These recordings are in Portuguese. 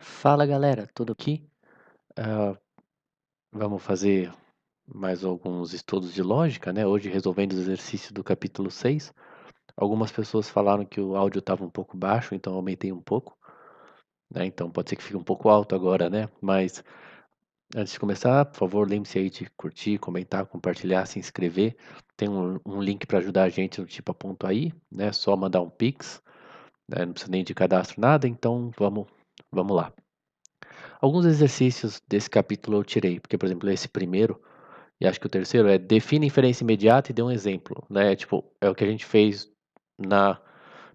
Fala galera, tudo aqui? Ah, Vamos fazer mais alguns estudos de lógica, né? Hoje resolvendo o exercício do capítulo 6. Algumas pessoas falaram que o áudio estava um pouco baixo, então eu aumentei um pouco, né? Então pode ser que fique um pouco alto agora, né? Mas antes de começar, por favor, lembre-se aí de curtir, comentar, compartilhar, se inscrever. Tem um link para ajudar a gente no Tipo a Ponto aí, né? Só mandar um Pix, né? Não precisa nem de cadastro, nada, então vamos lá. Alguns exercícios desse capítulo eu tirei, porque, por exemplo, esse primeiro, e acho que o terceiro é define inferência imediata e dê um exemplo, né? Tipo, é o que a gente fez na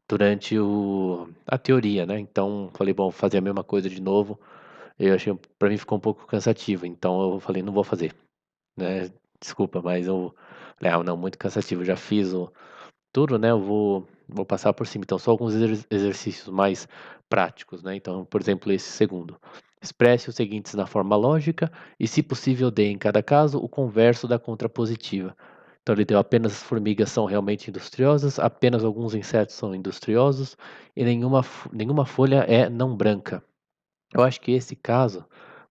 durante a teoria, né? Então, falei, bom, vou fazer a mesma coisa de novo. Eu achei, para mim ficou um pouco cansativo, então eu falei, não vou fazer, né? Desculpa, mas eu falei, não, muito cansativo, já fiz tudo, né? Eu vou passar por cima. Então, só alguns exercícios mais práticos, né? Então, por exemplo, esse segundo. Expresse os seguintes na forma lógica e, se possível, dê em cada caso o converso da contrapositiva. Então, ele deu apenas as formigas são realmente industriosas, apenas alguns insetos são industriosos e nenhuma folha é não branca. Eu acho que esse caso,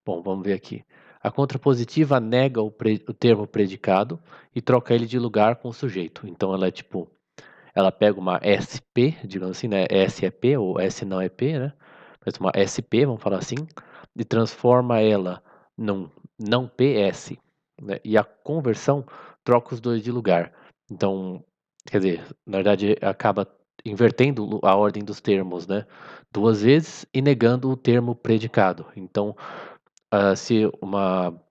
bom, vamos ver aqui. A contrapositiva nega o termo predicado e troca ele de lugar com o sujeito. Então, ela é tipo ela pega uma SP, digamos assim, né? S é P ou S não é P, né? Mas uma SP, vamos falar assim, e transforma ela num não PS, né? E a conversão troca os dois de lugar. Então, quer dizer, na verdade acaba invertendo a ordem dos termos, né? Duas vezes e negando o termo predicado. Então, se uma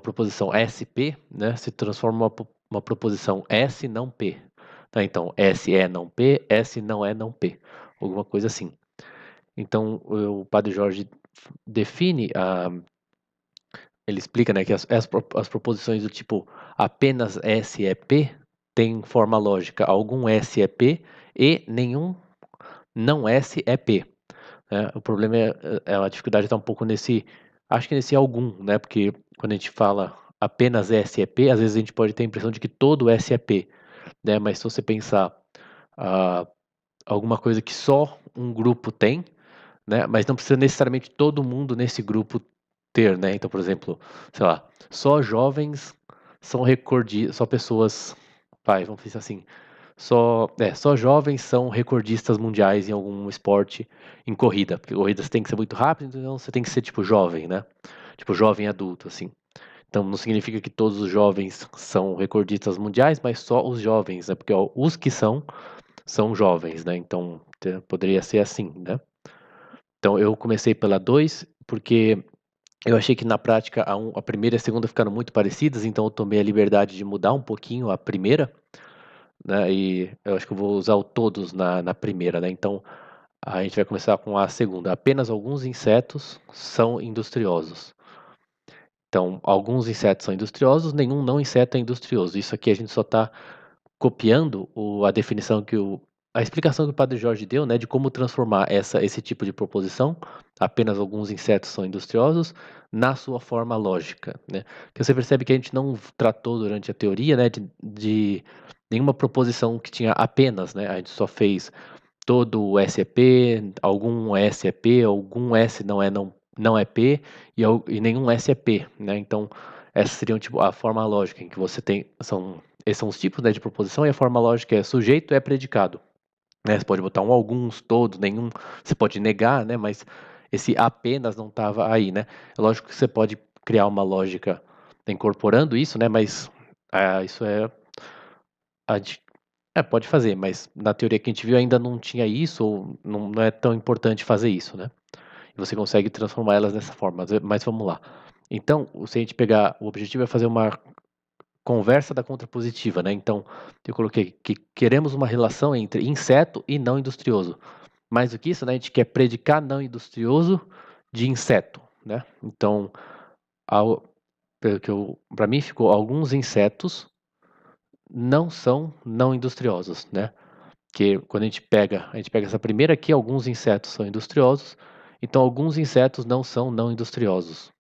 proposição SP, né, se transforma uma proposição S não P. Tá? Então, S é não P, S não é não P. Alguma coisa assim. Então, o Padre Jorge define, ele explica, né, que as proposições do tipo apenas S é P tem forma lógica. Algum S é P e nenhum não S é P. Né? O problema a dificuldade está um pouco acho que nesse algum, né? Porque quando a gente fala apenas S é P, às vezes a gente pode ter a impressão de que todo S é P, né? Mas se você pensar ah, alguma coisa que só um grupo tem, né? Mas não precisa necessariamente todo mundo nesse grupo ter, né? Então, por exemplo, sei lá, só jovens são recordistas, só pessoas, vamos pensar assim, só jovens são recordistas mundiais em algum esporte em corrida, porque corrida você tem que ser muito rápido, então você tem que ser tipo jovem, né? Tipo jovem adulto, assim. Então não significa que todos os jovens são recordistas mundiais, mas só os jovens, né? Porque ó, os que são jovens, né? Então poderia ser assim, né? Então eu comecei pela 2 porque eu achei que na prática a primeira e a segunda ficaram muito parecidas, então eu tomei a liberdade de mudar um pouquinho a primeira, né? E eu acho que eu vou usar o todos na primeira, né? Então a gente vai começar com a segunda. Apenas alguns insetos são industriosos. Então, alguns insetos são industriosos, nenhum não inseto é industrioso. Isso aqui a gente só está copiando a definição a explicação que o Padre Jorge deu, né, de como transformar esse tipo de proposição, apenas alguns insetos são industriosos, na sua forma lógica, né? Que você percebe que a gente não tratou durante a teoria, né, de nenhuma proposição que tinha apenas, né? A gente só fez todo o S é P, algum S é P, algum S não é P e nenhum S é P, né? Então, essas seriam tipo a forma lógica em que você tem esses são os tipos, né, de proposição e a forma lógica é sujeito é predicado, né? Você pode botar um alguns, todos, nenhum, você pode negar, né, mas esse apenas não estava aí, né? É lógico que você pode criar uma lógica incorporando isso, né, mas isso a pode fazer, mas na teoria que a gente viu ainda não tinha isso, ou não é tão importante fazer isso, né? E você consegue transformar elas dessa forma, mas vamos lá. Então, se a gente pegar, o objetivo é fazer uma conversa da contrapositiva, né? Então, eu coloquei que queremos uma relação entre inseto e não industrioso. Mais do que isso, né? A gente quer predicar não industrioso de inseto, né? Então, para mim ficou alguns insetos não são não industriosos, né? Que quando a gente pega essa primeira aqui, alguns insetos são industriosos, então alguns insetos não são não industriosos.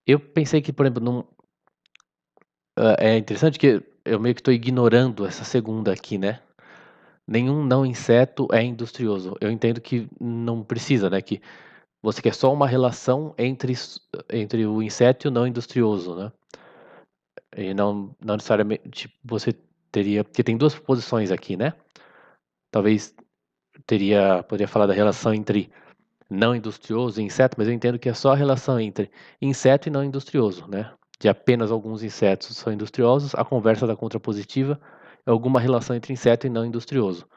Eu pensei que, por exemplo, é interessante que eu meio que estou ignorando essa segunda aqui, né? Nenhum não inseto é industrioso. Eu entendo que não precisa, né? Que você quer só uma relação entre o inseto e o não industrioso, né? E não necessariamente, tipo, você teria, porque tem duas posições aqui, né? Talvez poderia falar da relação entre não industrioso e inseto, mas eu entendo que é só a relação entre inseto e não industrioso, né? De apenas alguns insetos são industriosos, a conversa da contrapositiva é alguma relação entre inseto e não industrioso.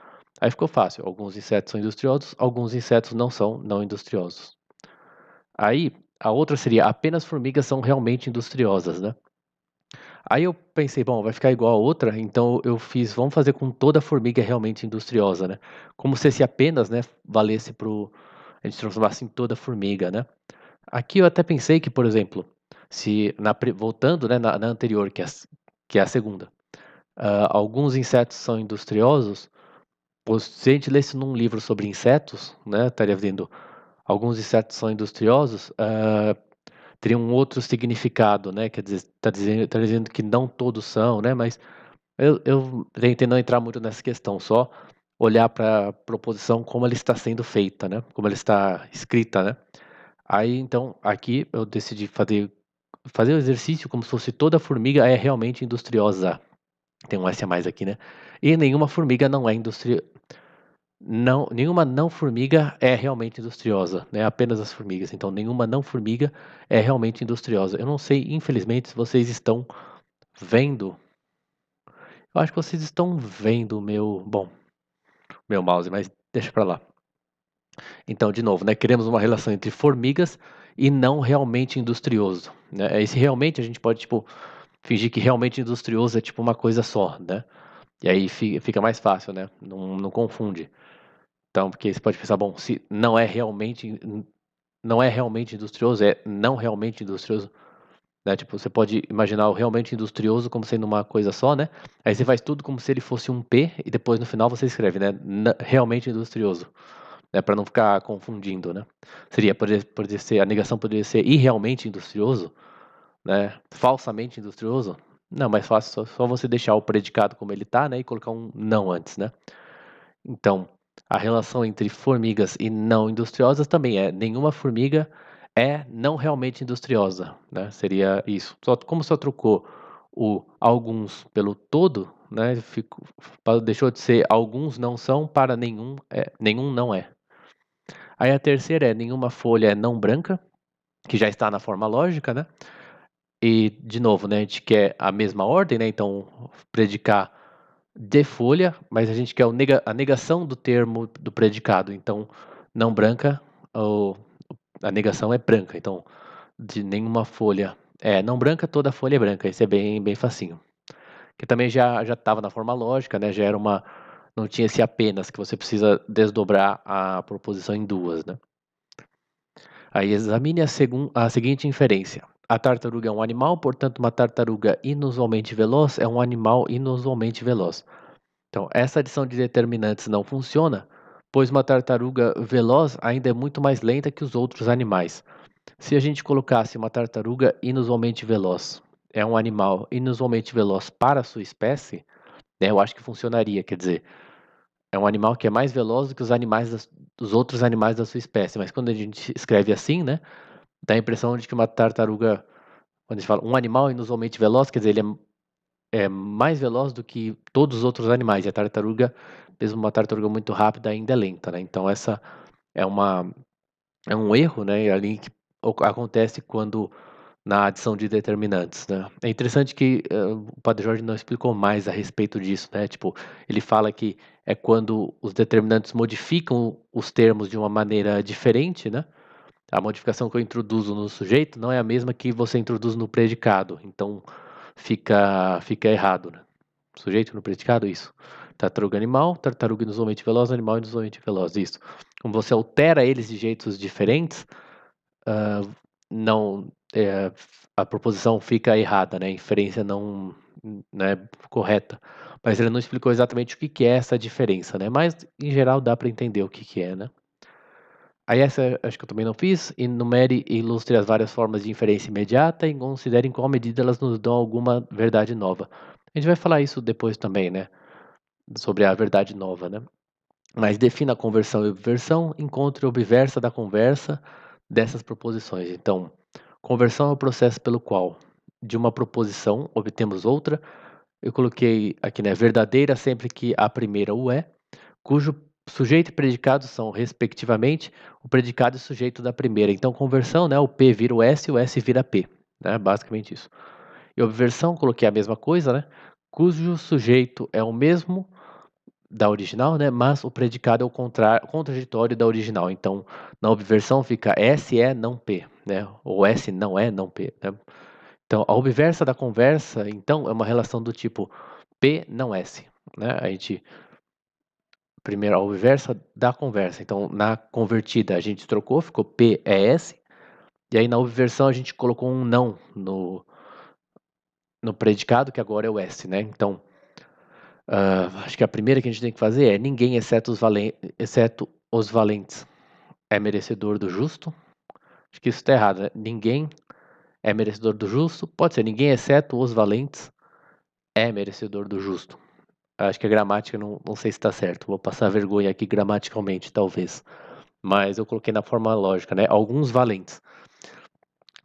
Aí ficou fácil, alguns insetos são industriosos, alguns insetos não são não industriosos. Aí, a outra seria apenas formigas são realmente industriosas, né? Aí eu pensei, bom, vai ficar igual a outra, então eu fiz, vamos fazer com toda formiga realmente industriosa, né? Como se esse apenas, né, valesse pro, a gente transformasse em toda formiga, né? Aqui eu até pensei que, por exemplo, se voltando, né, na anterior, que é a segunda, alguns insetos são industriosos, se a gente lesse num livro sobre insetos, né, estaria vendo alguns insetos são industriosos, teria um outro significado, né? Quer dizer, tá dizendo que não todos são, né? Mas eu tentei não entrar muito nessa questão, só olhar para a proposição como ela está sendo feita, né? Como ela está escrita, né? Aí, então, aqui eu decidi fazer o exercício como se fosse toda formiga é realmente industriosa. Tem um S a mais aqui, né? E nenhuma formiga não é não, nenhuma não formiga é realmente industriosa, né? Apenas as formigas. Então, nenhuma não formiga é realmente industriosa. Eu não sei, infelizmente, se vocês estão vendo. Eu acho que vocês estão vendo o meu mouse, mas deixa pra lá. Então, de novo, né? Queremos uma relação entre formigas e não realmente industrioso, né? Esse realmente a gente pode, tipo, fingir que realmente industrioso é tipo uma coisa só, né? E aí fica mais fácil, né? Não confunde. Então, porque você pode pensar, bom, se não é realmente industrioso, é não realmente industrioso, né? Tipo, você pode imaginar o realmente industrioso como sendo uma coisa só, né? Aí você faz tudo como se ele fosse um P e depois no final você escreve, né? Realmente industrioso, né? Para não ficar confundindo, né? Poderia ser, a negação poderia ser irrealmente industrioso, né? Falsamente industrioso. Não, mais fácil, só você deixar o predicado como ele tá, né? E colocar um não antes, né? Então, a relação entre formigas e não industriosas também é nenhuma formiga é não realmente industriosa, né? Seria isso. Como só trocou o alguns pelo todo, né? Deixou de ser alguns não são para nenhum não é. Aí a terceira é nenhuma folha é não branca, que já está na forma lógica, né? E, de novo, né, a gente quer a mesma ordem, né? Então, predicar de folha, mas a gente quer a negação do termo do predicado. Então, não branca, ou a negação é branca. Então, de nenhuma folha é não branca, toda folha é branca. Isso é bem facinho. Que também já estava na forma lógica, né? Já era uma. Não tinha esse apenas, que você precisa desdobrar a proposição em duas, né? Aí examine a seguinte inferência. A tartaruga é um animal, portanto, uma tartaruga inusualmente veloz é um animal inusualmente veloz. Então, essa adição de determinantes não funciona, pois uma tartaruga veloz ainda é muito mais lenta que os outros animais. Se a gente colocasse uma tartaruga inusualmente veloz, é um animal inusualmente veloz para a sua espécie, né, eu acho que funcionaria. Quer dizer, é um animal que é mais veloz do que dos outros animais da sua espécie. Mas quando a gente escreve assim, né, dá a impressão de que uma tartaruga, quando a gente fala um animal inusualmente veloz, quer dizer, ele é mais veloz do que todos os outros animais. E a tartaruga, mesmo uma tartaruga muito rápida, ainda é lenta, né? Então essa é uma é um erro, né? Ali que acontece quando na adição de determinantes, né? É interessante que o Padre Jorge não explicou mais a respeito disso, né? Tipo, ele fala que é quando os determinantes modificam os termos de uma maneira diferente, né? A modificação que eu introduzo no sujeito não é a mesma que você introduz no predicado. Então fica errado, né? Sujeito no predicado, isso. Tartaruga animal, tartaruga inusualmente veloz, animal inusualmente veloz, isso. Como você altera eles de jeitos diferentes, não a proposição fica errada, né? A inferência não é correta. Mas ele não explicou exatamente o que que é essa diferença, né? Mas em geral dá para entender o que que é, né? Aí essa acho que eu também não fiz. Enumere e ilustre as várias formas de inferência imediata e considere em qual medida elas nos dão alguma verdade nova. A gente vai falar isso depois também, né? Sobre a verdade nova, né? Mas defina a conversão e obversão, encontre a obversa da conversa, dessas proposições. Então, conversão é o processo pelo qual de uma proposição obtemos outra. Eu coloquei aqui, né, verdadeira sempre que a primeira o é, cujo sujeito e predicado são, respectivamente, o predicado e sujeito da primeira. Então, conversão, né, o P vira o S vira P, né, basicamente isso. E obversão, coloquei a mesma coisa, né, cujo sujeito é o mesmo da original, né, mas o predicado é o contraditório da original. Então, na obversão fica S é não P, né, ou S não é não P, né. Então, a obversa da conversa, então, é uma relação do tipo P não S, né, a gente primeiro, a obversa da conversa. Então, na convertida, a gente trocou, ficou P é S. E aí, na obversão, a gente colocou um não no predicado, que agora é o S, né? Então, acho que a primeira que a gente tem que fazer é ninguém, exceto os valentes, é merecedor do justo. Acho que isso está errado, né? Ninguém é merecedor do justo. Pode ser ninguém, exceto os valentes, é merecedor do justo. Acho que a gramática não sei se está certo. Vou passar vergonha aqui gramaticalmente, talvez. Mas eu coloquei na forma lógica, né? Alguns valentes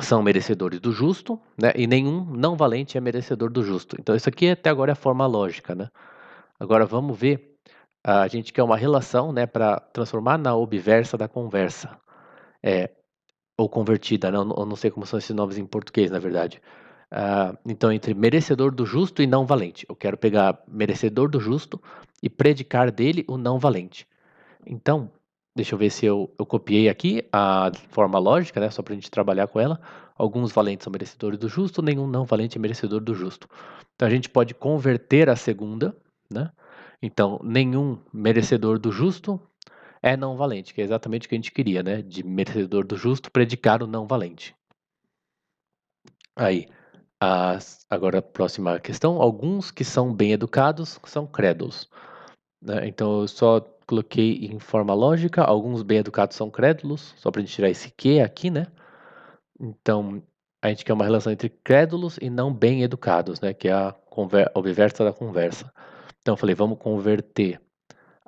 são merecedores do justo, né? E nenhum não valente é merecedor do justo. Então isso aqui até agora é a forma lógica, né? Agora vamos ver, a gente quer uma relação, né, para transformar na obversa da conversa, ou convertida, né? Eu não sei como são esses nomes em português, na verdade. Então, entre merecedor do justo e não valente. Eu quero pegar merecedor do justo e predicar dele o não valente. Então, deixa eu ver se eu copiei aqui a forma lógica, né? Só para a gente trabalhar com ela. Alguns valentes são merecedores do justo, nenhum não valente é merecedor do justo. Então, a gente pode converter a segunda, né? Então, nenhum merecedor do justo é não valente, que é exatamente o que a gente queria, né? De merecedor do justo predicar o não valente. Aí, agora a próxima questão. Alguns que são bem educados são crédulos, né? Então eu só coloquei em forma lógica, alguns bem educados são crédulos, só para a gente tirar esse que aqui, né? Então a gente quer uma relação entre crédulos e não bem educados, né? Que é a obversa da conversa. Então eu falei, vamos converter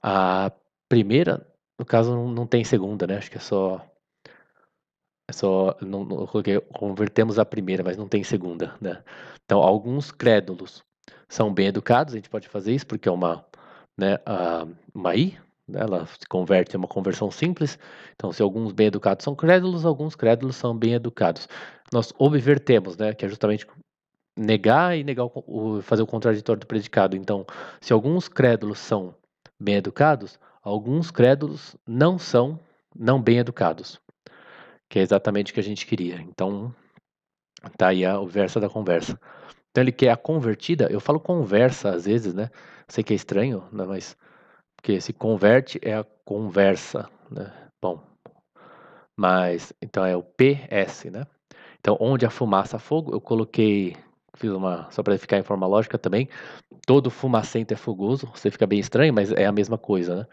a primeira, no caso não tem segunda, né? Acho que não, eu coloquei, convertemos a primeira, mas não tem segunda, né? Então, alguns crédulos são bem educados, a gente pode fazer isso porque é né, uma I, né, ela se converte em uma conversão simples. Então, se alguns bem educados são crédulos, alguns crédulos são bem educados. Nós obvertemos, né, que é justamente negar e fazer o contraditório do predicado. Então, se alguns crédulos são bem educados, alguns crédulos não são não bem educados, que é exatamente o que a gente queria. Então, tá aí o verso da conversa. Então, ele quer a convertida, eu falo conversa às vezes, né? Sei que é estranho, né? Mas, porque se converte é a conversa, né? Bom, mas, então é o PS, né? Então, onde a fumaça, fogo, eu coloquei, só para ficar em forma lógica também, todo fumacento é fogoso, você fica bem estranho, mas é a mesma coisa, né?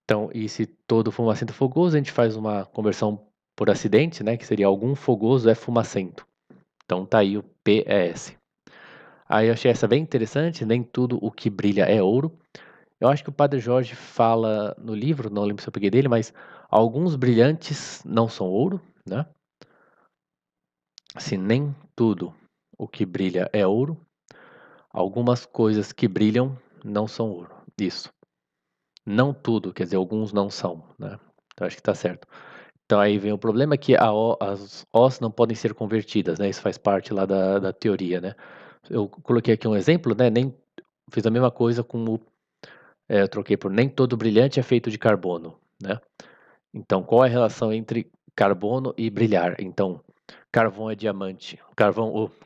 Então, e se todo fumacento é fogoso, a gente faz uma conversão por acidente, né? Que seria algum fogoso é fumacento. Então tá aí o PES. Aí eu achei essa bem interessante, nem tudo o que brilha é ouro. Eu acho que o Padre Jorge fala no livro, não lembro se eu peguei dele, mas alguns brilhantes não são ouro, né? Se nem tudo o que brilha é ouro, algumas coisas que brilham não são ouro. Isso. Não tudo, quer dizer, alguns não são, né? Então acho que tá certo. Então aí vem o problema que as Os não podem ser convertidas, né? Isso faz parte lá da teoria, né? Eu coloquei aqui um exemplo, né? Fiz a mesma coisa eu troquei por nem todo brilhante é feito de carbono, né? Então qual é a relação entre carbono e brilhar? Então carvão é diamante, o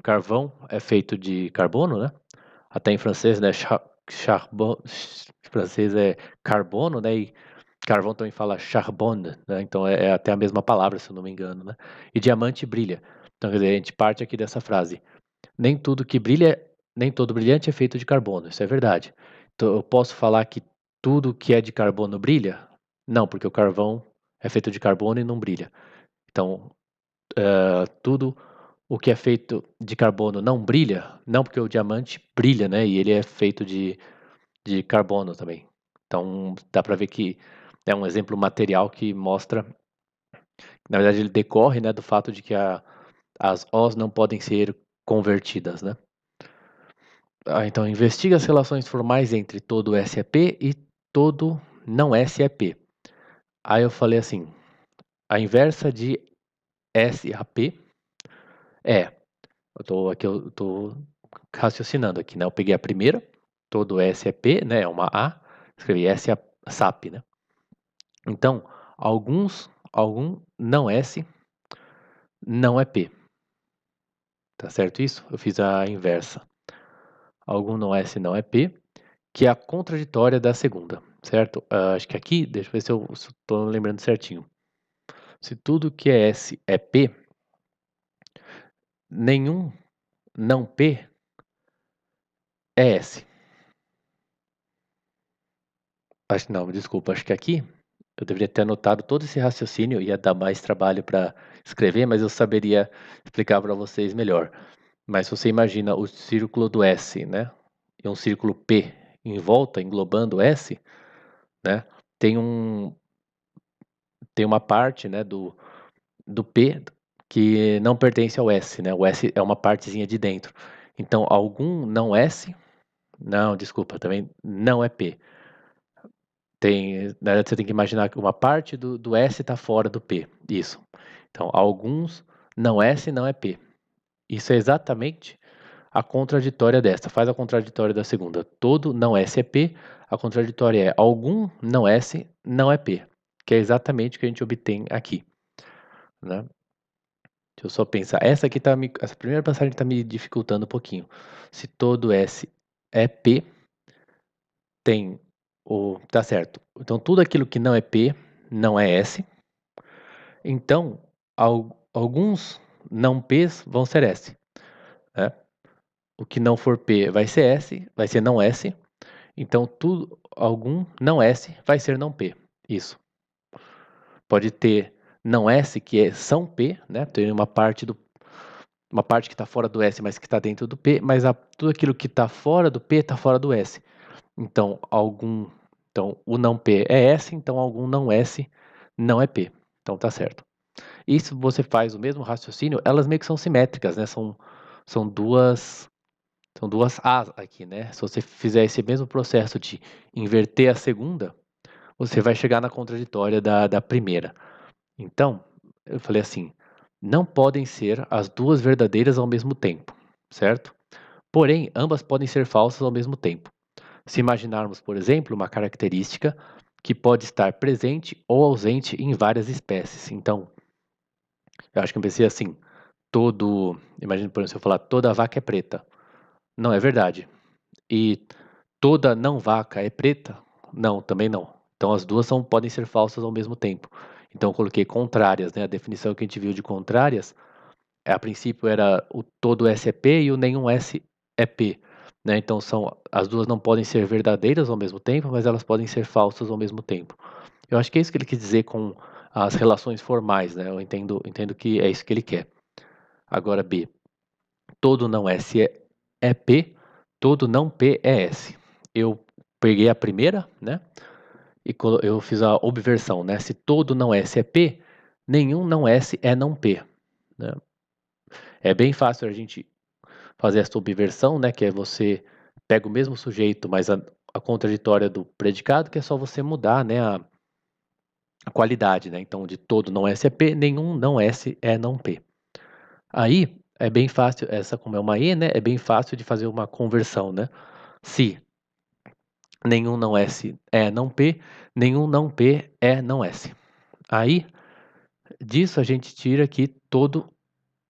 carvão é feito de carbono, né? Até em francês, né? Charbon, em francês é carbono, né? E carvão também fala charbonne, né? Então é até a mesma palavra, se eu não me engano, né? E diamante brilha. Então, quer dizer, a gente parte aqui dessa frase. Nem tudo que brilha, nem todo brilhante é feito de carbono. Isso é verdade. Então, eu posso falar que tudo que é de carbono brilha? Não, porque o carvão é feito de carbono e não brilha. Então, tudo o que é feito de carbono não brilha? Não, porque o diamante brilha, né? E ele é feito de carbono também. Então, dá para ver que é um exemplo material que mostra Na verdade, ele decorre, né, do fato de que as Os não podem ser convertidas, né? Então, investiga as relações formais entre todo SEP e todo não SEP. Aí eu falei assim, a inversa de SAP é, eu tô raciocinando aqui, né? Eu peguei a primeira, todo SEP, né? É uma A, escrevi SAP, né? Então, algum não S não é P. Tá certo isso? Eu fiz a inversa. Algum não S não é P, que é a contraditória da segunda, certo? Acho que aqui, deixa eu ver se eu estou lembrando certinho. Se tudo que é S é P, nenhum não P é S. Não, desculpa, acho que aqui eu deveria ter anotado todo esse raciocínio, ia dar mais trabalho para escrever, mas eu saberia explicar para vocês melhor. Mas se você imagina o círculo do S, né? E um círculo P em volta, englobando o S, né? Tem um, tem uma parte, né, do P que não pertence ao S, né? O S é uma partezinha de dentro. Então, algum não S, não, desculpa, também não é P. Na verdade, você tem que imaginar que uma parte do S está fora do P. Isso. Então, alguns não S não é P. Isso é exatamente a contraditória desta. Faz a contraditória da segunda. Todo não S é P. A contraditória é algum não S não é P. Que é exatamente o que a gente obtém aqui, né? Deixa eu só pensar. Essa primeira passagem está me dificultando um pouquinho. Se todo S é P, tem o. Tá certo. Então tudo aquilo que não é P não é S. Então, alguns não P's vão ser S, né? O que não for P vai ser S, vai ser não S. Então, algum não S vai ser não P. Isso. Pode ter não S, que são P, né? Tem uma parte que está fora do S, mas que está dentro do P, mas tudo aquilo que está fora do P está fora do S. Então, o não P é S, então algum não S não é P. Então tá certo. E se você faz o mesmo raciocínio, elas meio que são simétricas, né? São duas são duas As aqui, né? Se você fizer esse mesmo processo de inverter a segunda, você vai chegar na contraditória da primeira. Então, eu falei assim, não podem ser as duas verdadeiras ao mesmo tempo, certo? Porém, ambas podem ser falsas ao mesmo tempo. Se imaginarmos, por exemplo, uma característica que pode estar presente ou ausente em várias espécies. Então, eu acho que eu pensei assim, imagina, por exemplo, se eu falar toda vaca é preta. Não é verdade. E toda não vaca é preta? Não, também não. Então as duas podem ser falsas ao mesmo tempo. Então eu coloquei contrárias, né? A definição que a gente viu de contrárias, a princípio era o todo S é P e o nenhum S é P, né? Então as duas não podem ser verdadeiras ao mesmo tempo, mas elas podem ser falsas ao mesmo tempo. Eu acho que é isso que ele quis dizer com as relações formais, né? Eu entendo que é isso que ele quer. Agora B, todo não S é P, todo não P é S. Eu peguei a primeira, né? E eu fiz a obversão, né? Se todo não S é P, nenhum não S é não P, né? É bem fácil a gente fazer essa obversão, né? Que é você pega o mesmo sujeito, mas a contraditória do predicado, que é só você mudar, né? A qualidade, né? Então, de todo não S é P, nenhum não S é não P. Aí, é bem fácil, essa como é uma E, né? É bem fácil de fazer uma conversão, né? Se nenhum não S é não P, nenhum não P é não S. Aí, disso a gente tira que todo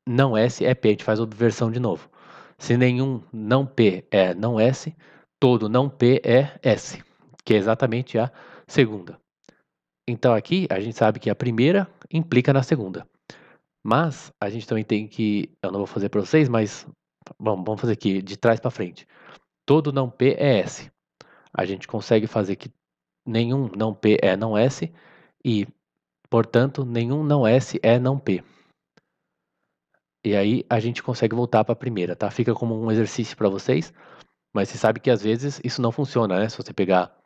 não S é P. A gente faz a obversão de novo. Se nenhum não P é não S, todo não P é S, que é exatamente a segunda. Então aqui a gente sabe que a primeira implica na segunda. Mas a gente também tem que, eu não vou fazer para vocês, mas vamos fazer aqui de trás para frente. Todo não P é S. A gente consegue fazer que nenhum não P é não S e, portanto, nenhum não S é não P. E aí a gente consegue voltar para a primeira, tá? Fica como um exercício para vocês, mas você sabe que às vezes isso não funciona, né? Se você pegar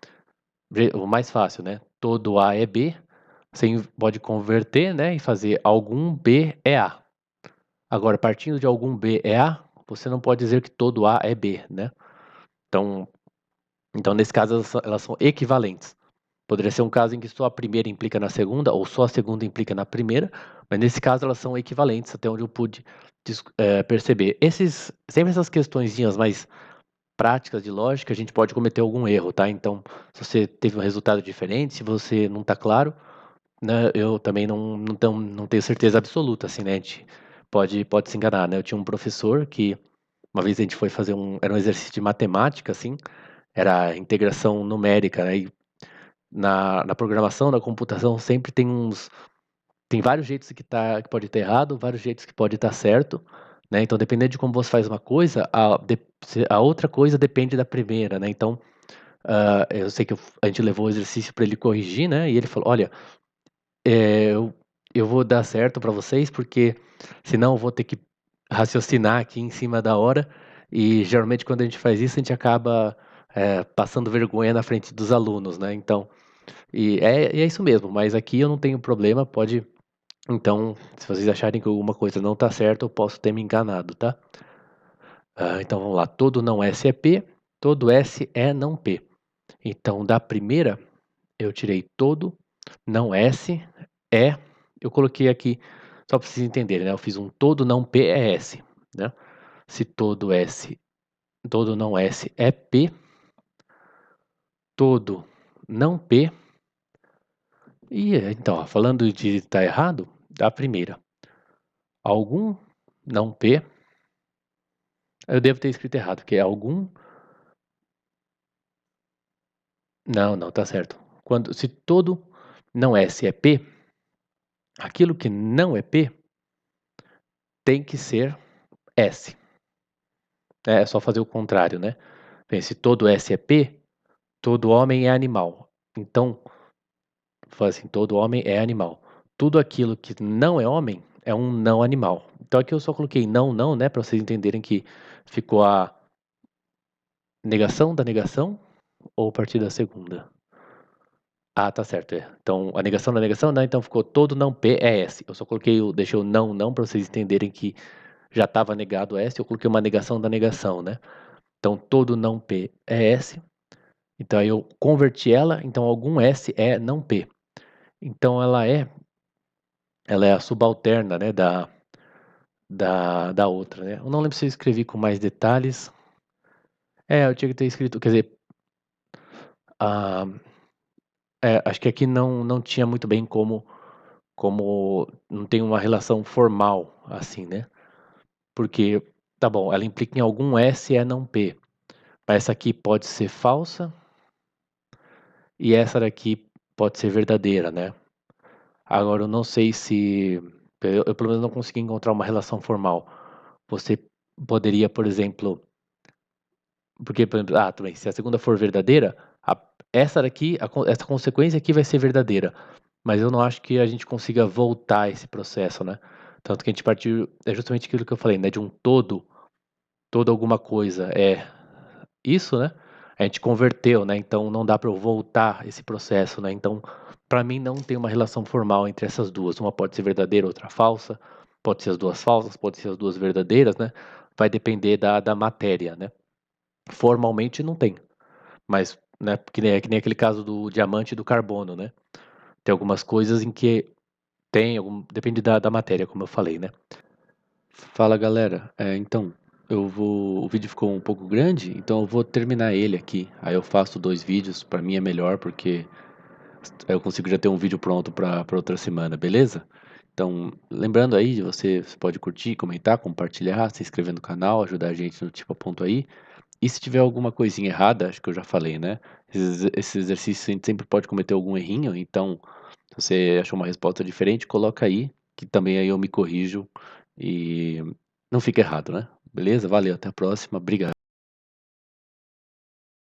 o mais fácil, né? Todo A é B, Você pode converter, né, e fazer algum B é A. Agora, partindo de algum B é A, você não pode dizer que todo A é B, né? Então, nesse caso, elas são equivalentes. Poderia ser um caso em que só a primeira implica na segunda, ou só a segunda implica na primeira, mas nesse caso elas são equivalentes, até onde eu pude perceber. Sempre essas questõezinhas mais práticas de lógica, a gente pode cometer algum erro, tá? Então, se você teve um resultado diferente, se você não está claro, né, eu também não tenho certeza absoluta, assim, né? A gente pode se enganar, né? Eu tinha um professor que, uma vez a gente foi fazer era um exercício de matemática, assim, era integração numérica, né? E na programação, na computação, sempre tem vários jeitos que pode estar errado, vários jeitos que pode estar certo, né? Então, dependendo de como você faz uma coisa, a outra coisa depende da primeira, né? Então, eu sei que a gente levou o exercício para ele corrigir, né? E ele falou: olha, eu vou dar certo para vocês, porque senão eu vou ter que raciocinar aqui em cima da hora. E geralmente, quando a gente faz isso, a gente acaba passando vergonha na frente dos alunos, né? Então, é isso mesmo, mas aqui eu não tenho problema, pode. Então, se vocês acharem que alguma coisa não está certa, eu posso ter me enganado, tá? Então vamos lá. Todo não S é P, todo S é não P. Então, da primeira, eu tirei todo não S é. Eu coloquei aqui, só para vocês entenderem, né? Eu fiz um todo não P é S, né? Se todo não S é P, todo não P. E então, ó, falando de estar errado, da primeira, algum não P. Eu devo ter escrito errado, porque é algum. Não, não, tá certo. Se todo não S é P, aquilo que não é P tem que ser S. É só fazer o contrário, né? Bem, se todo S é P, todo homem é animal. Então, fala assim, todo homem é animal. Tudo aquilo que não é homem é um não animal. Então aqui eu só coloquei não, não, né? Para vocês entenderem que ficou a negação da negação ou a partir da segunda. Ah, tá certo, é. Então, a negação da negação, né? Então ficou todo não P é S. Eu só deixei o não, não, para vocês entenderem que já estava negado S, eu coloquei uma negação da negação, né? Então, todo não P é S. Então, aí eu converti ela, então algum S é não P. Então, ela é a subalterna, né, da outra, né? Eu não lembro se eu escrevi com mais detalhes. Eu tinha que ter escrito, quer dizer, ah, acho que aqui não tinha muito bem como não tem uma relação formal, assim, né? Porque, tá bom, ela implica em algum S é não P. Mas essa aqui pode ser falsa e essa daqui pode ser verdadeira, né? Agora, eu não sei se. Eu pelo menos não consegui encontrar uma relação formal. Você poderia, por exemplo. Porque, por exemplo, também, se a segunda for verdadeira, essa daqui, essa consequência aqui vai ser verdadeira. Mas eu não acho que a gente consiga voltar esse processo, né? Tanto que a gente partiu. É justamente aquilo que eu falei, né? De um todo alguma coisa é isso, né? A gente converteu, né? Então não dá para eu voltar esse processo, né? Então, para mim não tem uma relação formal entre essas duas. Uma pode ser verdadeira, outra falsa. Pode ser as duas falsas, pode ser as duas verdadeiras, né? Vai depender da matéria, né? Formalmente não tem, mas, né? Que nem aquele caso do diamante e do carbono, né? Tem algumas coisas em que depende da matéria, como eu falei, né? Fala, galera. Então, o vídeo ficou um pouco grande, então eu vou terminar ele aqui. Aí eu faço 2 vídeos, pra mim é melhor porque eu consigo já ter um vídeo pronto pra outra semana, beleza? Então, lembrando aí, você pode curtir, comentar, compartilhar, se inscrever no canal, ajudar a gente no tipo a ponto aí. E se tiver alguma coisinha errada, acho que eu já falei, né? Esse exercício a gente sempre pode cometer algum errinho, então se você achou uma resposta diferente, coloca aí, que também aí eu me corrijo e não fica errado, né? Beleza? Valeu, até a próxima. Obrigado.